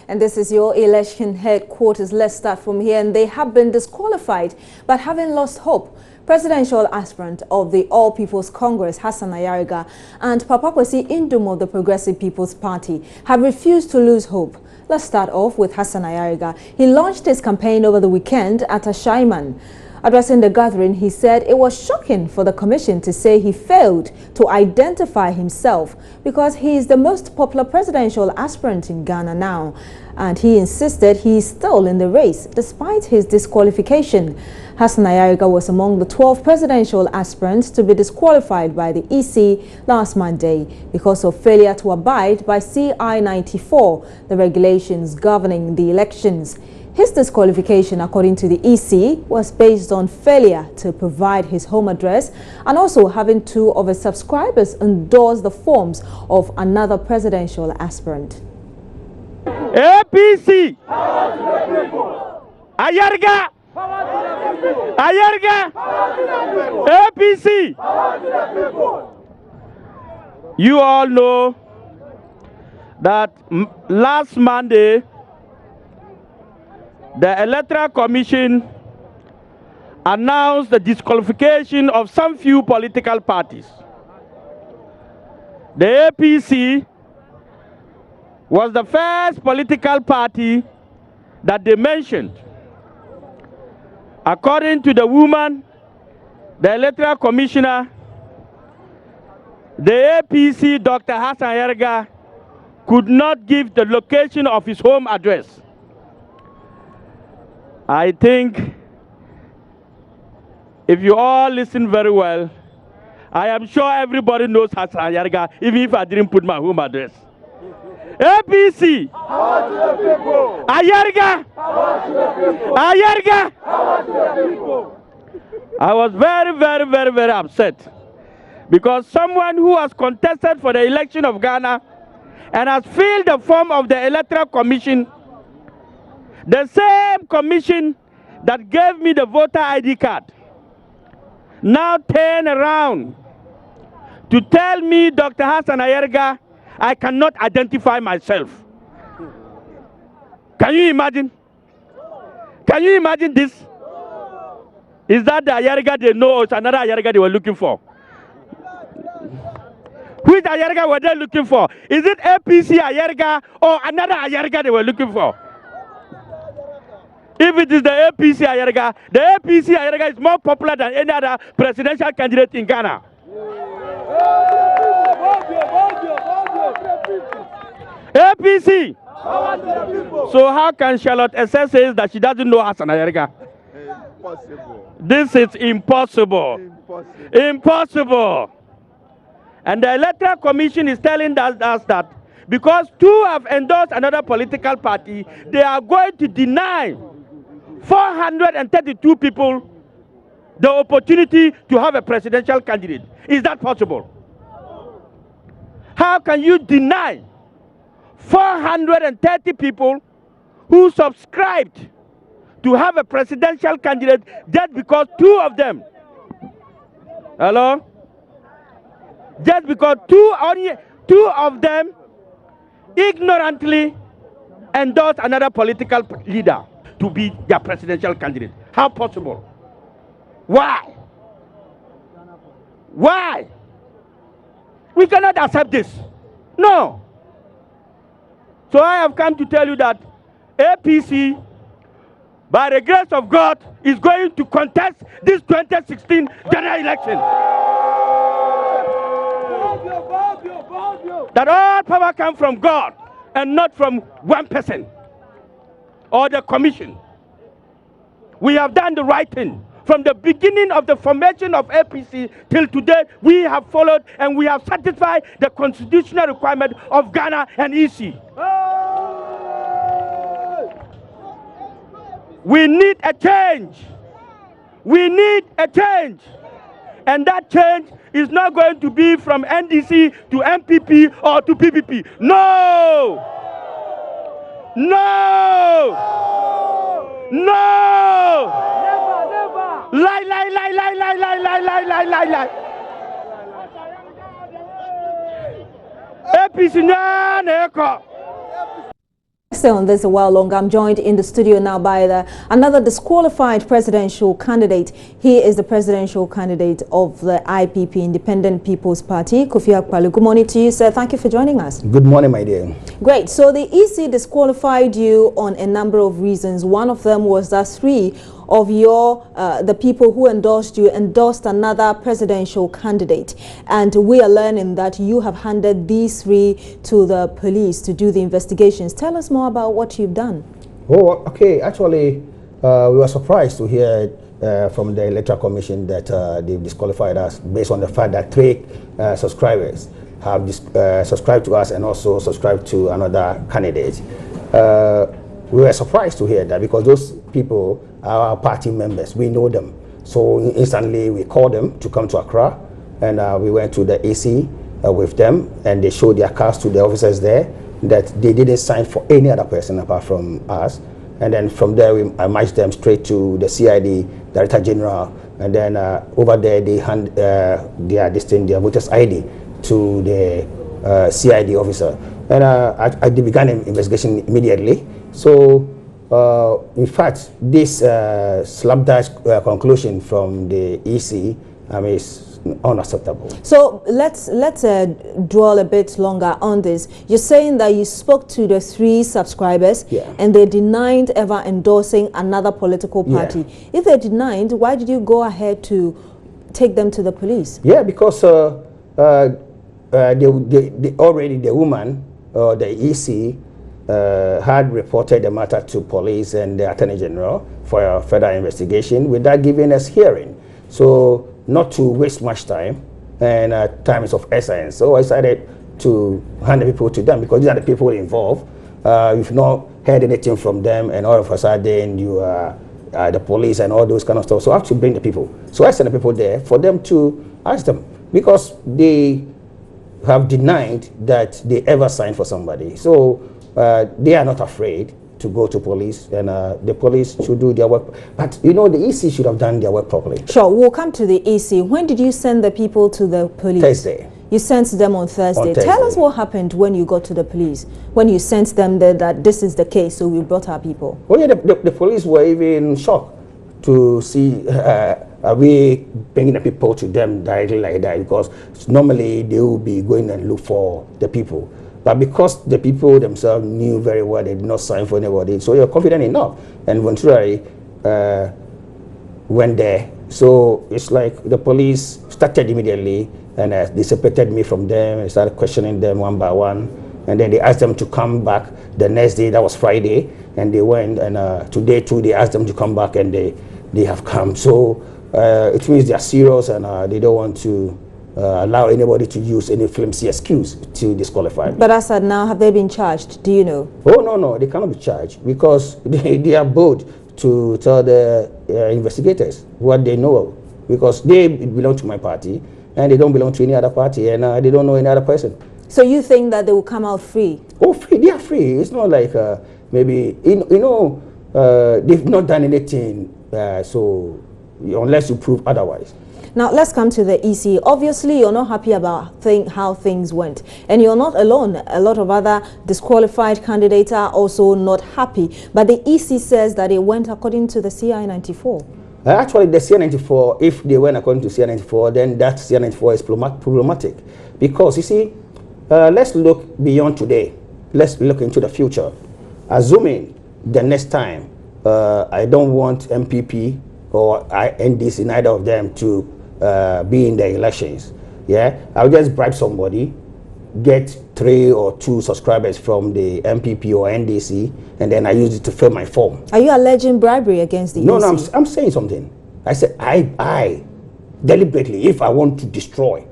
And this is your election headquarters. Let's start from here. And they have been disqualified, but having lost hope. Presidential aspirant of the All People's Congress, Hassan Ayariga, and Papa Kwesi Indum of the Progressive People's Party have refused to lose hope. Let's start off with Hassan Ayariga. He launched his campaign over the weekend at Ashaiman. Addressing the gathering, he said it was shocking for the commission to say he failed to identify himself because he is the most popular presidential aspirant in Ghana now. And he insisted he is still in the race despite his disqualification. Hassan Ayariga was among the 12 presidential aspirants to be disqualified by the EC last Monday because of failure to abide by CI 94, the regulations governing the elections. His disqualification, according to the EC, was based on failure to provide his home address and also having two of his subscribers endorse the forms of another presidential aspirant. APC! Ayariga! Ayariga! APC! You all know that last Monday, the Electoral Commission announced the disqualification of some few political parties. The APC was the first political party that they mentioned. According to the woman, the Electoral Commissioner, the APC, Dr. Hassan Ayariga, could not give the location of his home address. I think if you all listen very well, I am sure everybody knows Hassan Ayariga, even if I didn't put my home address. APC! Ayariga! Ayariga! I was very upset because someone who has contested for the election of Ghana and has filled the form of the Electoral Commission, the same commission that gave me the voter ID card, now turn around to tell me, Dr. Hassan Ayariga, I cannot identify myself. Can you imagine? Can you imagine this? Is that the Ayariga they know or it's another Ayariga they were looking for? Which Ayariga were they looking for? Is it APC Ayariga or another Ayariga they were looking for? If it is the APC Ayariga is more popular than any other presidential candidate in Ghana. APC. So how can Charlotte SS say that she doesn't know Hassan Ayariga? Impossible. This is impossible. Impossible. And the Electoral Commission is telling us that because two have endorsed another political party, they are going to deny 432 people the opportunity to have a presidential candidate. Is that possible? How can you deny 430 people who subscribed to have a presidential candidate just because two of them, hello? Just because two of them ignorantly endorsed another political leader to be their presidential candidate. How possible? Why? Why? We cannot accept this. No. So I have come to tell you that APC, by the grace of God, is going to contest this 2016 general election. That all power comes from God and not from one person or the commission. We have done the right thing. From the beginning of the formation of APC till today, we have followed and we have satisfied the constitutional requirement of Ghana and EC. We need a change. We need a change. And that change is not going to be from NDC to MPP or to PPP. No! No! No! Lie. APC Stay on this a while longer. I'm joined in the studio now by another disqualified presidential candidate. He is the presidential candidate of the IPP, Independent People's Party, Kofi Akpaloo. Good morning to you, sir. Thank you for joining us. Good morning, my dear. Great. So the EC disqualified you on a number of reasons. One of them was that three of the people who endorsed you endorsed another presidential candidate, and we are learning that you have handed these three to the police to do the investigations. Tell us more about what you've done. Oh, okay. Actually, we were surprised to hear from the Electoral Commission that they've disqualified us based on the fact that three subscribers have subscribed to us and also subscribed to another candidate. We were surprised to hear that because those people are our party members. We know them. So instantly we called them to come to Accra, and we went to the AC with them, and they showed their cards to the officers there that they didn't sign for any other person apart from us. And then from there I marched them straight to the CID Director General, and then over there they hand their voters ID to the CID officer, and I began an investigation immediately. So in fact, this slapdash conclusion from the EC is unacceptable. So let's dwell a bit longer on this. You're saying that you spoke to the three subscribers, and they denied ever endorsing another political party. If they denied, why did you go ahead to take them to the police? Yeah, because already the woman, the EC, had reported the matter to police and the Attorney General for a further investigation without giving us hearing. So not to waste much time, and time is of essence. So I decided to hand the people to them because these are the people involved. You've not heard anything from them, and all of a sudden you are the police and all those kind of stuff. So I have to bring the people. So I sent the people there for them to ask them, because they have denied that they ever signed for somebody. So they are not afraid to go to police, and the police should do their work. But you know, the EC should have done their work properly. Sure, we'll come to the EC. When did you send the people to the police? Thursday. You sent them on Thursday. Tell us what happened when you got to the police, when you sent them there that this is the case, so we brought our people. Oh yeah, the police were even shocked to see are we bringing the people to them directly like that, because normally they will be going and look for the people. But because the people themselves knew very well they did not sign for anybody, so you're confident enough. And voluntarily went there. So it's like the police started immediately, and they separated me from them and started questioning them one by one. And then they asked them to come back the next day, that was Friday, and they went. And today too, they asked them to come back, and they have come. So it means they are serious, and they don't want to allow anybody to use any flimsy excuse to disqualify. But as of now, have they been charged? Do you know? Oh, no, they cannot be charged because they are bold to tell the investigators what they know, because they belong to my party and they don't belong to any other party, and they don't know any other person. So you think that they will come out free? Oh, free, they are free. It's not like maybe, they've not done anything, so unless you prove otherwise. Now, let's come to the EC. Obviously, you're not happy about how things went. And you're not alone. A lot of other disqualified candidates are also not happy. But the EC says that it went according to the CI-94. Actually, the CI-94, if they went according to CI-94, then that CI-94 is problematic. Because, you see, let's look beyond today. Let's look into the future. Assuming the next time, I don't want MPP or NDC, neither of them, to be in the elections. I'll just bribe somebody, get 3 or 2 subscribers from the MPP or NDC, and then I use it to fill my form. Are you alleging bribery against the EC? No, I'm saying something. I said I deliberately, if I want to destroy,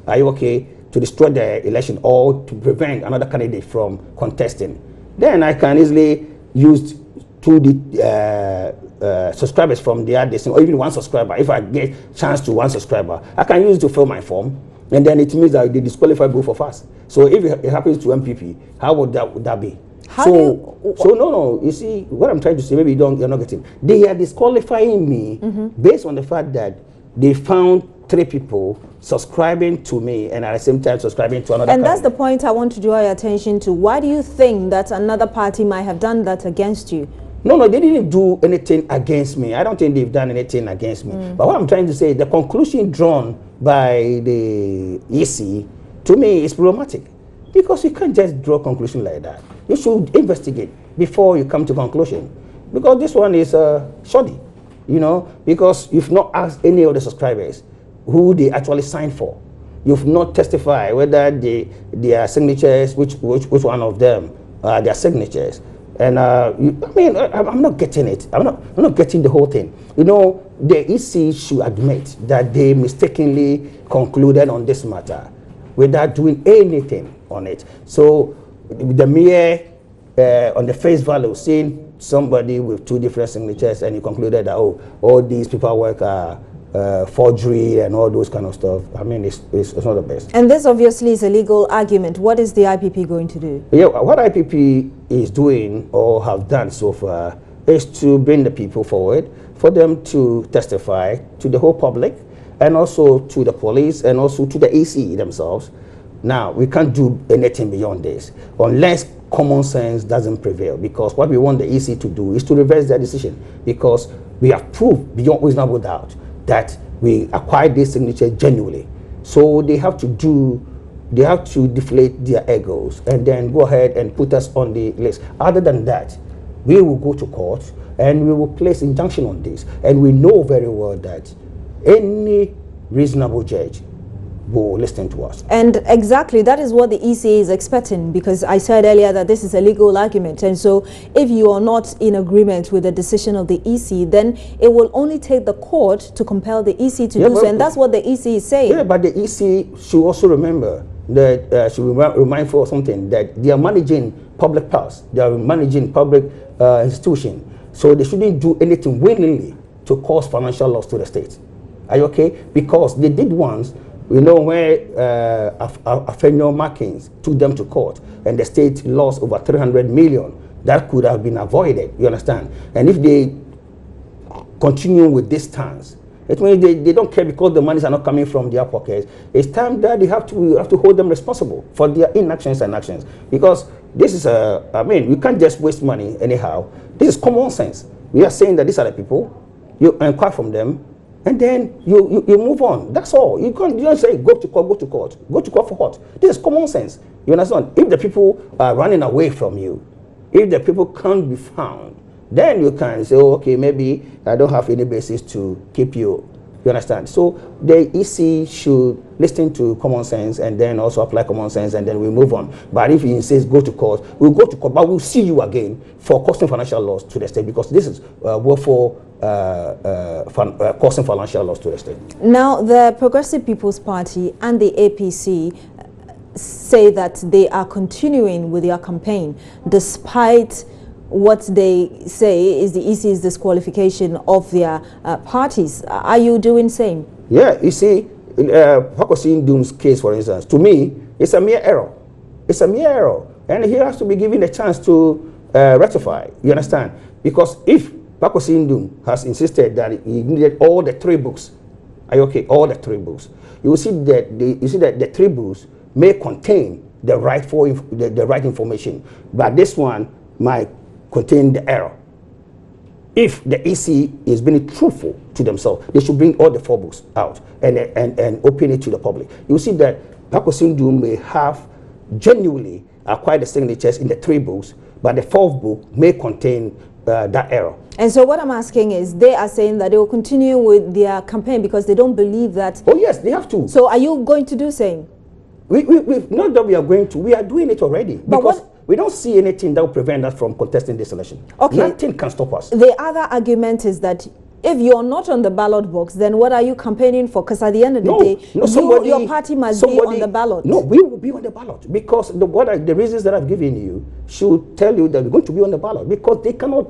are you okay to destroy the election or to prevent another candidate from contesting, then I can easily use 2 subscribers from the other, or even 1 subscriber. If I get chance to 1 subscriber, I can use it to fill my form, and then it means that they disqualify both of us. So if it happens to MPP, how would that be? So no, you see what I'm trying to say, maybe you're not getting. They are disqualifying me based on the fact that they found 3 people subscribing to me and at the same time subscribing to another And that's the candidate. point I want to draw your attention to. Why do you think that another party might have done that against you? No, they didn't do anything against me. I don't think they've done anything against me. But what I'm trying to say, the conclusion drawn by the EC, to me, is problematic. Because you can't just draw a conclusion like that. You should investigate before you come to conclusion. Because this one is shoddy, you know, because you've not asked any of the subscribers who they actually signed for. You've not testified whether their signatures, which one of them are their signatures. And I'm not getting it. I'm not getting the whole thing. You know, the EC should admit that they mistakenly concluded on this matter without doing anything on it. So the mere on the face value, seeing somebody with 2 different signatures, and you concluded that all these paperwork are forgery and all those kind of stuff. I mean, it's not the best. And this obviously is a legal argument. What is the IPP going to do? Yeah, what IPP is doing or have done so far is to bring the people forward for them to testify to the whole public and also to the police and also to the EC themselves. Now, we can't do anything beyond this unless common sense doesn't prevail, because what we want the EC to do is to reverse their decision, because we have proved beyond reasonable doubt that we acquired this signature genuinely. So they have to deflate their egos and then go ahead and put us on the list. Other than that, we will go to court and we will place injunction on this. And we know very well that any reasonable judge will listen to us. And exactly, that is what the EC is expecting, because I said earlier that this is a legal argument. And so if you are not in agreement with the decision of the EC, then it will only take the court to compel the EC to do so. And that's what the EC is saying. Yeah, but the EC should also remember that, should be mindful of something, that they are managing public powers, they are managing public institution. So they shouldn't do anything willingly to cause financial loss to the state. Are you okay? Because they did once. We know where Afenyo Markins took them to court and the state lost over 300 million. That could have been avoided, you understand? And if they continue with this stance, it means they don't care because the monies are not coming from their pockets. It's time that we have to hold them responsible for their inactions and actions. Because this is we can't just waste money anyhow. This is common sense. We are saying that these are the people, you inquire from them, and then you move on. That's all. You don't say go to court, go to court. Go to court for what? This is common sense. You understand? If the people are running away from you, if the people can't be found, then you can say, oh, okay, maybe I don't have any basis to keep you. You understand? So the EC should listen to common sense and then also apply common sense, and then we move on. But if he says go to court, we'll go to court, but we'll see you again for causing financial loss to the state, because this is willful causing financial loss to the state. Now, the Progressive People's Party and the APC say that they are continuing with their campaign despite what they say is the EC's disqualification of their parties. Are you doing same? Yeah, you see, Pakosin Doom's case, for instance, to me, it's a mere error. It's a mere error. And he has to be given a chance to rectify, you understand? Because if Pakosin Doom has insisted that he needed all the 3 books, are you okay? All the 3 books. You will see that the 3 books may contain the right information, but this one might contain the error. If the EC is being truthful to themselves, they should bring all the 4 books out and open it to the public. You see that Pakosin Doom may have genuinely acquired the signatures in the 3 books, but the 4th book may contain that error. And so what I'm asking is, they are saying that they will continue with their campaign because they don't believe that. Oh yes, they have to. So are you going to do same? Not that we are going to, we are doing it already. But because we don't see anything that will prevent us from contesting this election. Okay. Nothing can stop us. The other argument is that if you're not on the ballot box, then what are you campaigning for? Because at the end of the day, your party must be on the ballot. No, we will be on the ballot, because the reasons that I've given you should tell you that we're going to be on the ballot, because they cannot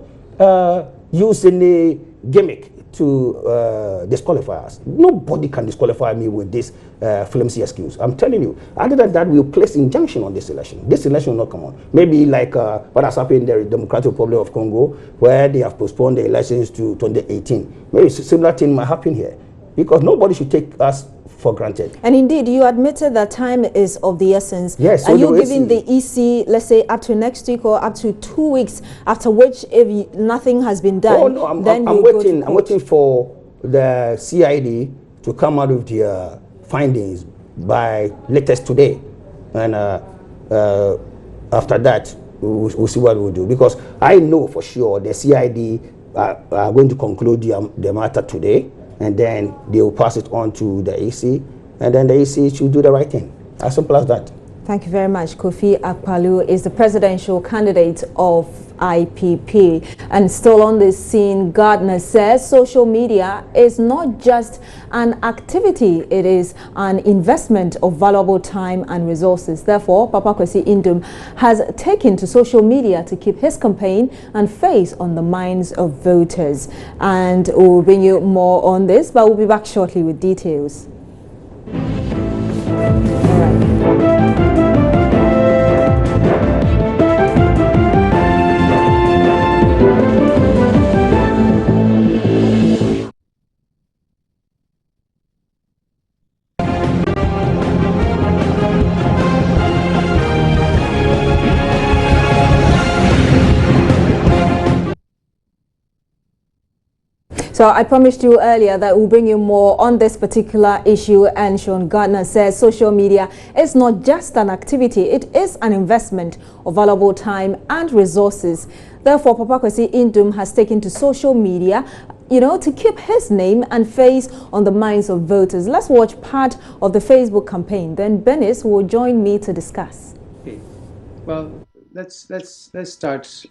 use any gimmick to disqualify us. Nobody can disqualify me with this flimsy excuse. I'm telling you. Other than that, we'll place injunction on this election. This election will not come on. Maybe like what has happened in the Democratic Republic of Congo, where they have postponed the elections to 2018. Maybe a similar thing might happen here. because nobody should take us for granted. And indeed, you admitted that time is of the essence. Yes. Are you giving the EC, let's say, up to next week or up to 2 weeks, after which, if nothing has been done, oh, no, I'm waiting. I'm waiting for the CID to come out with their findings by latest today, and after that, we'll see what we'll do. Because I know for sure the CID are going to conclude the matter today, and then they will pass it on to the EC, and then the EC should do the right thing. As simple as that. Thank you very much. Kofi Akpalu is the presidential candidate of IPP. And still on this scene, Gardner says social media is not just an activity, it is an investment of valuable time and resources. Therefore, Papa Kwesi Indum has taken to social media to keep his campaign and face on the minds of voters. And we'll bring you more on this, but we'll be back shortly with details. All right. So I promised you earlier that we'll bring you more on this particular issue, and Sean Gardner says social media is not just an activity, it is an investment of valuable time and resources. Therefore, Papa Kwesi Indum has taken to social media, to keep his name and face on the minds of voters. Let's watch part of the Facebook campaign. Then Benis will join me to discuss. Okay. Well, let's start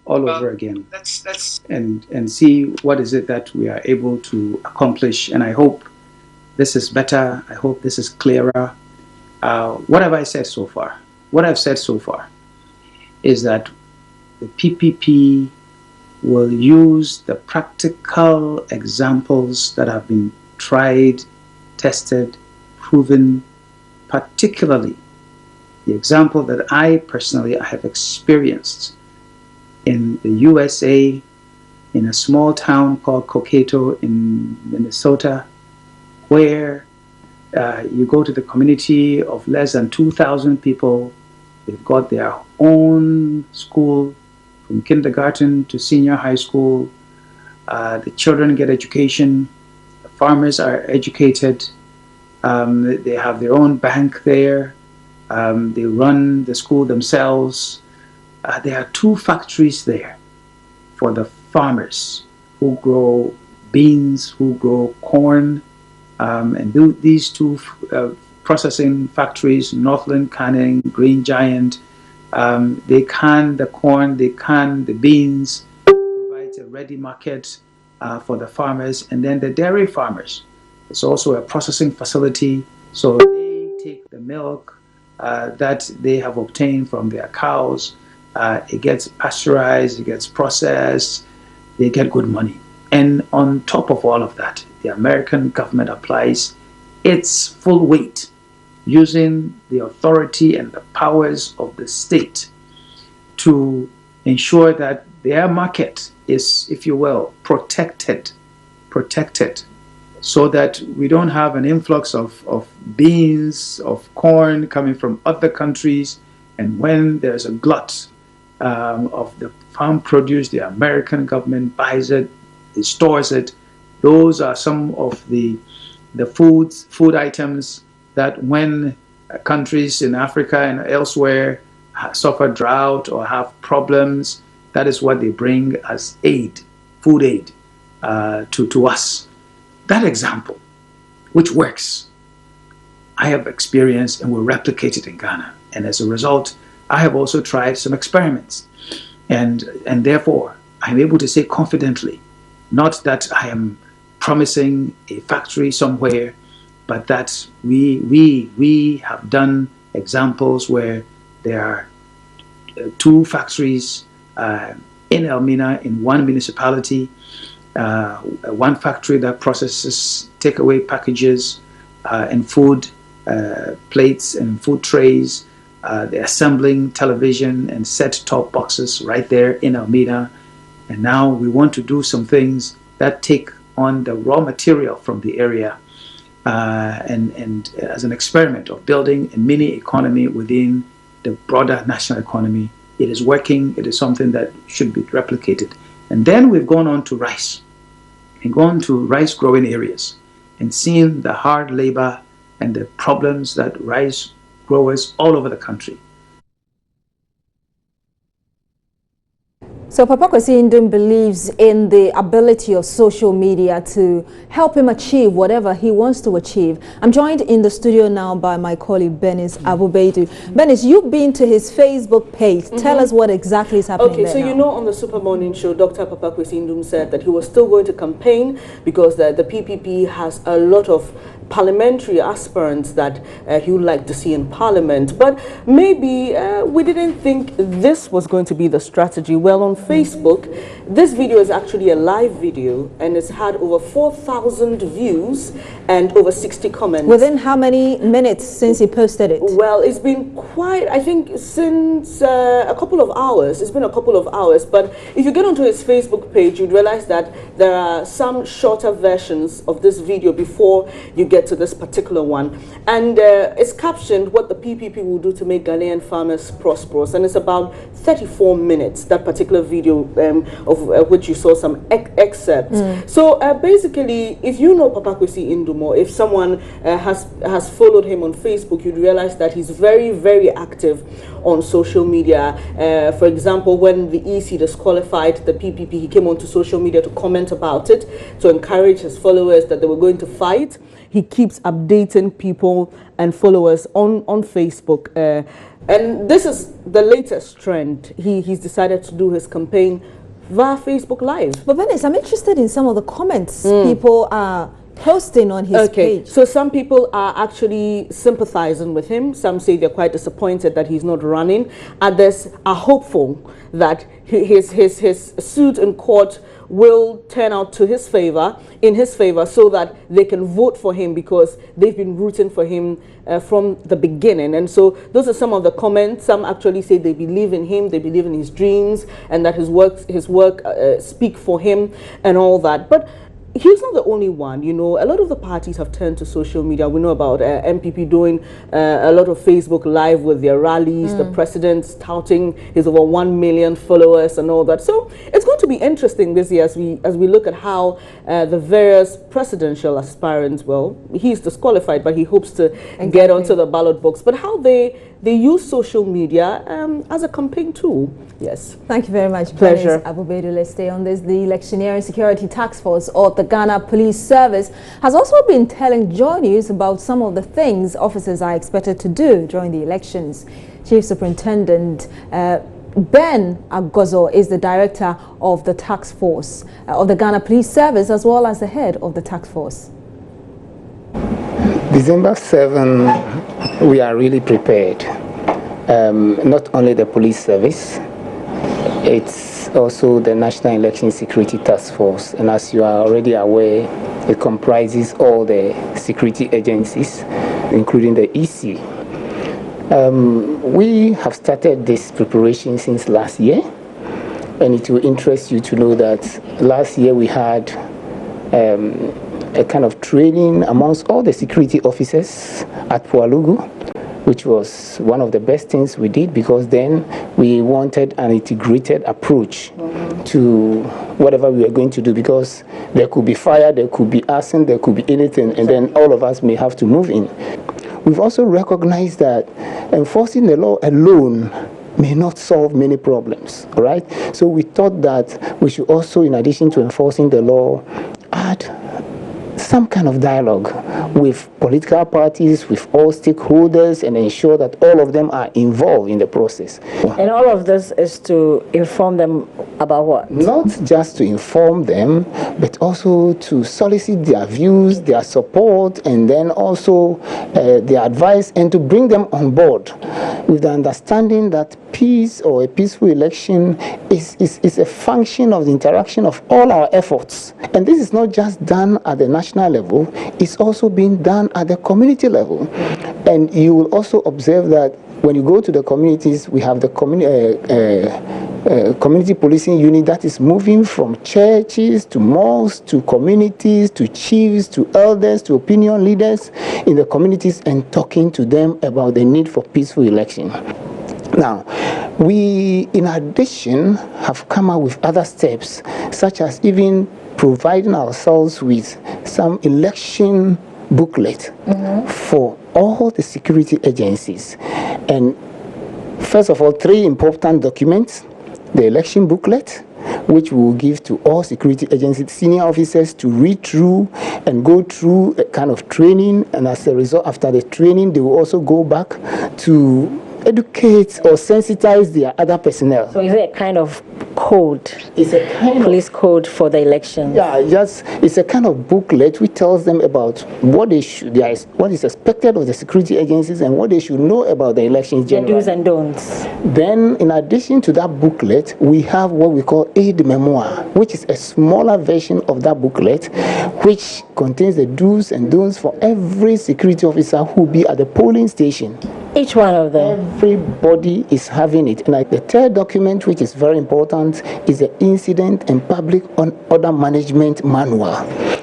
all over again and see what is it that we are able to accomplish. And I hope this is better. I hope this is clearer. What have I said so far? What I've said so far is that the PPP will use the practical examples that have been tried, tested, proven, particularly the example that I personally have experienced in the USA, in a small town called Cokato in Minnesota, where you go to the community of less than 2,000 people. They've got their own school from kindergarten to senior high school. The children get education. The farmers are educated. They have their own bank there. They run the school themselves. There are 2 factories there for the farmers who grow beans, who grow corn, and these 2 processing factories, Northland Canning, Green Giant, they can the corn, they can the beans, provides a ready market for the farmers, and then the dairy farmers. It's also a processing facility, so they take the milk that they have obtained from their cows. It gets pasteurized, it gets processed, they get good money. And on top of all of that, the American government applies its full weight using the authority and the powers of the state to ensure that their market is, if you will, protected, so that we don't have an influx of beans, of corn coming from other countries, and when there's a glut of the farm produce, the American government buys it, it stores it. Those are some of the food items that when countries in Africa and elsewhere suffer drought or have problems, that is what they bring as aid, food aid to us. That example, which works, I have experienced and will replicate it in Ghana. And as a result, I have also tried some experiments. And therefore, I'm able to say confidently, not that I am promising a factory somewhere, but that we have done examples where there are 2 factories in Elmina in one municipality, 1 factory that processes takeaway packages and food plates and food trays. They're assembling television and set-top boxes right there in Almeida. And now we want to do some things that take on the raw material from the area and as an experiment of building a mini economy within the broader national economy. It is working. It is something that should be replicated. And then we've gone on to rice and gone to rice growing areas and seen the hard labor and the problems that rice growers all over the country. So Papa Kwesi Ndum believes in the ability of social media to help him achieve whatever he wants to achieve. I'm joined in the studio now by my colleague Benis Abubeidu. Benis, you've been to his Facebook page. Tell us what exactly is happening there so now. you know, on the Super Morning Show, Dr. Papa Kwesi Ndum said that he was still going to campaign because the PPP has a lot of parliamentary aspirants that he would like to see in parliament. But maybe we didn't think this was going to be the strategy. Well, on Facebook, this video is actually a live video and it's had over 4,000 views and over 60 comments. Within how many minutes since he posted it? Well, it's been quite, I think, since a couple of hours. It's been a couple of hours. But if you get onto his Facebook page, you'd realize that there are some shorter versions of this video before you get to this particular one. And it's captioned what the PPP will do to make Ghanaian farmers prosperous. And it's about 34 minutes, that particular video of which you saw some excerpts. So basically, if you know Papa Kwesi Ndum, or if someone has followed him on Facebook, you'd realize that he's very, very active on social media. For example, when the EC disqualified the PPP, he came onto social media to comment about it, to encourage his followers that they were going to fight. He keeps updating people and followers on Facebook. And this is the latest trend. He's decided to do his campaign via Facebook Live. But Benis, I'm interested in some of the comments people are posting on his page. So some people are actually sympathizing with him. Some say they're quite disappointed that he's not running. Others are hopeful that his suit in court will turn out to his favor, in his favor, so that they can vote for him because they've been rooting for him from the beginning. And so those are some of the comments. Some actually say they believe in him, they believe in his dreams, and that his work speak for him and all that. But he's not the only one. You know, a lot of the parties have turned to social media. We know about MPP doing a lot of Facebook Live with their rallies, the president touting his over 1 million followers and all that. So it's going to be interesting this year as we look at how the various presidential aspirants, well, he's disqualified, but he hopes to get onto the ballot box. But how they use social media as a campaign tool. Yes. Thank you very much. Pleasure. Abubeidu, let's stay on this. The Electioneering Security Task Force, or the Ghana Police Service, has also been telling Joy News about some of the things officers are expected to do during the elections. Chief Superintendent Ben Agozo is the director of the task force of the Ghana Police Service, as well as the head of the task force. December 7, we are really prepared. Not only the police service, it's also the National Election Security Task Force. And as you are already aware, it comprises all the security agencies, including the EC. We have started this preparation since last year. And it will interest you to know that last year we had a kind of training amongst all the security officers at Pualugu, which was one of the best things we did, because then we wanted an integrated approach to whatever we were going to do, because there could be fire, there could be arson, there could be anything, and then all of us may have to move in. We've also recognized that enforcing the law alone may not solve many problems, all right? So we thought that we should also, in addition to enforcing the law, add some kind of dialogue with political parties, with all stakeholders, and ensure that all of them are involved in the process. And all of this is to inform them about what? Not just to inform them, but also to solicit their views, their support, and then also their advice, and to bring them on board with the understanding that peace or a peaceful election is a function of the interaction of all our efforts. And this is not just done at the national level, it's also being done at the community level. And you will also observe that when you go to the communities, we have the community policing unit that is moving from churches to mosques to communities to chiefs to elders to opinion leaders in the communities and talking to them about the need for peaceful election. Now, we, in addition, have come up with other steps, such as even providing ourselves with some election booklet for all the security agencies. And first of all, 3 important documents: the election booklet, which we will give to all security agency senior officers to read through and go through a kind of training, and as a result, after the training, they will also go back to educate or sensitize their other personnel. So is it a kind of code? It's a kind police code for the election? Yeah, it's a kind of booklet which tells them about what they should, what is expected of the security agencies and what they should know about the elections generally. The do's and don'ts. Then, in addition to that booklet, we have what we call aid memoir, which is a smaller version of that booklet, which contains the do's and don'ts for every security officer who will be at the polling station. Each one of them. Everybody is having it. And like the 3rd document, which is very important, is the Incident and Public Order Management Manual.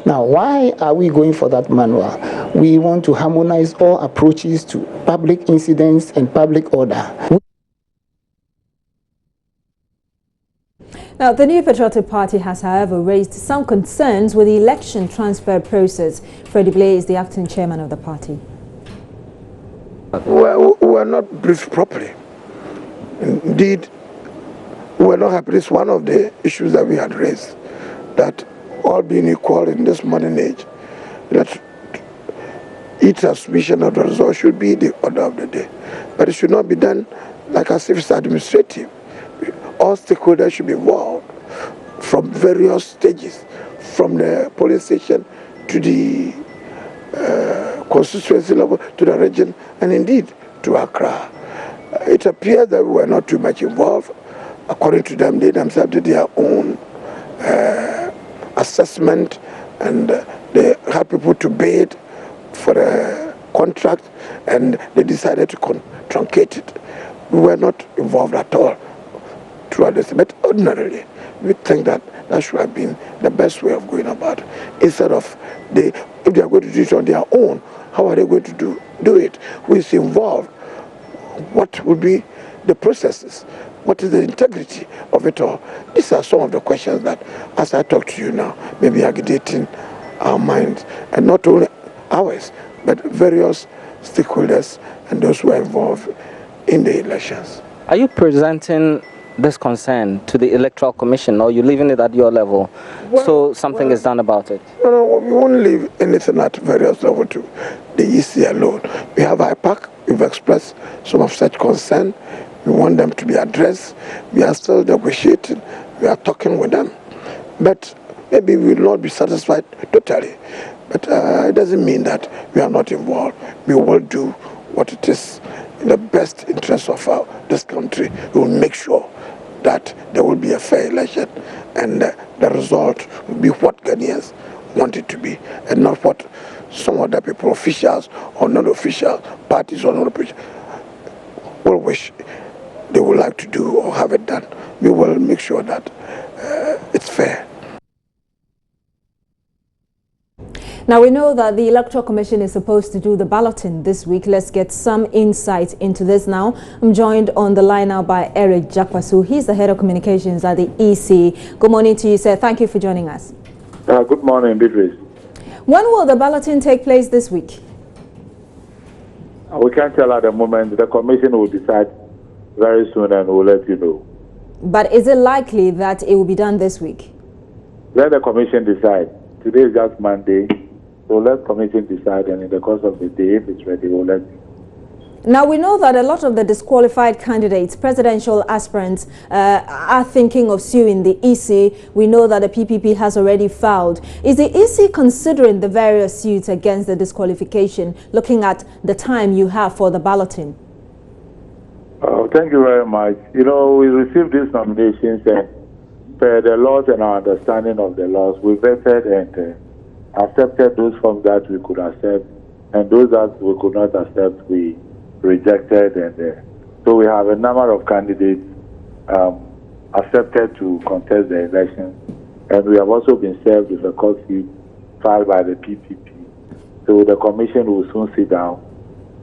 Now, why are we going for that manual? We want to harmonize all approaches to public incidents and public order. Now, the New Patriotic Party has, however, raised some concerns with the election transfer process. Freddie Blay is the acting chairman of the party. Well, we were not briefed properly. Indeed, we were not happy. It's one of the issues that we had raised, that all being equal in this modern age, that transmission of the result should be the order of the day. But it should not be done like as if it's administrative. All stakeholders should be involved from various stages, from the police station to the constituency level, to the region, and indeed to Accra. It appears that we were not too much involved. According to them, they themselves did their own assessment, and they had people to bid for a contract, and they decided to truncate it. We were not involved at all throughout this, but ordinarily, we think that that should have been the best way of going about it. Instead of, if they are going to do it on their own, how are they going to do it? Who is involved? What would be the processes? What is the integrity of it all? These are some of the questions that, as I talk to you now, may be agitating our minds, and not only ours, but various stakeholders and those who are involved in the elections. Are you presenting this concern to the Electoral Commission, or are you leaving it at your level so something is done about it? No, we won't leave anything at various levels to the EC alone. We have IPAC, we've expressed some of such concern. We want them to be addressed. We are still negotiating, we are talking with them. But maybe we will not be satisfied totally. But it doesn't mean that we are not involved. We will do what it is in the best interest of this country. We will make sure that there will be a fair election, and the result will be what Ghanaians want it to be, and not what some other people, officials or non-official parties or non-official, will wish they would like to do or have it done. We will make sure that it's fair. Now, we know that the Electoral Commission is supposed to do the balloting this week. Let's get some insight into this now. I'm joined on the line now by Eric Jakwasu. He's the head of communications at the EC. Good morning to you, sir. Thank you for joining us. Good morning, Beatrice. When will the balloting take place this week? We can't tell at the moment. The commission will decide very soon, and we'll let you know. But is it likely that it will be done this week? Let the commission decide. Today is just Monday. So let the commission decide, and in the course of the day, if it's ready, we'll let you. Now, we know that a lot of the disqualified candidates, presidential aspirants, are thinking of suing the EC. We know that the PPP has already filed. Is the EC considering the various suits against the disqualification, looking at the time you have for the balloting? Thank you very much. You know, we received these nominations, and per the laws and our understanding of the laws, we vetted and accepted those forms that we could accept, and those that we could not accept, we rejected. And so we have a number of candidates accepted to contest the election. And we have also been served with a court suit filed by the PPP. So the commission will soon sit down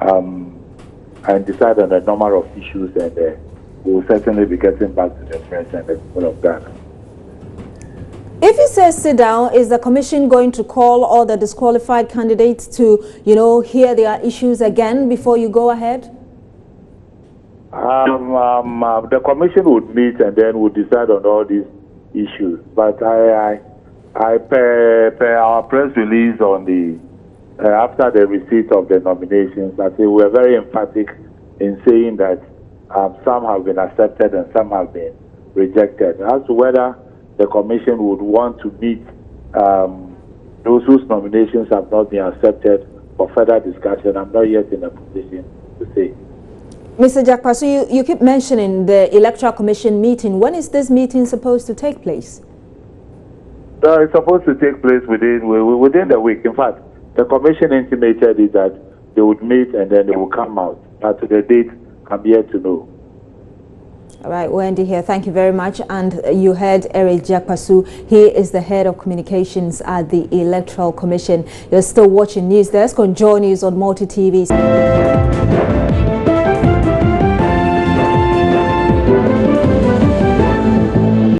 and decide on a number of issues, and we'll certainly be getting back to the press and the people of Ghana. If you say sit down, is the commission going to call all the disqualified candidates to, hear their issues again before you go ahead? The commission would meet and then would decide on all these issues. But per our press release on the after the receipt of the nominations, I think we were very emphatic in saying that some have been accepted and some have been rejected. As to whether the commission would want to meet those whose nominations have not been accepted for further discussion, I'm not yet in a position to say. Mr. Jakpasu, you keep mentioning the Electoral Commission meeting. When is this meeting supposed to take place? It's supposed to take place within the week. In fact, the commission intimated it that they would meet and then they will come out. But to the date, I'm yet to know. All right, Wendy here. Thank you very much. And you heard Eric Jakpasu. He is the head of communications at the Electoral Commission. You're still watching News Desk on Joy News on Multi TV.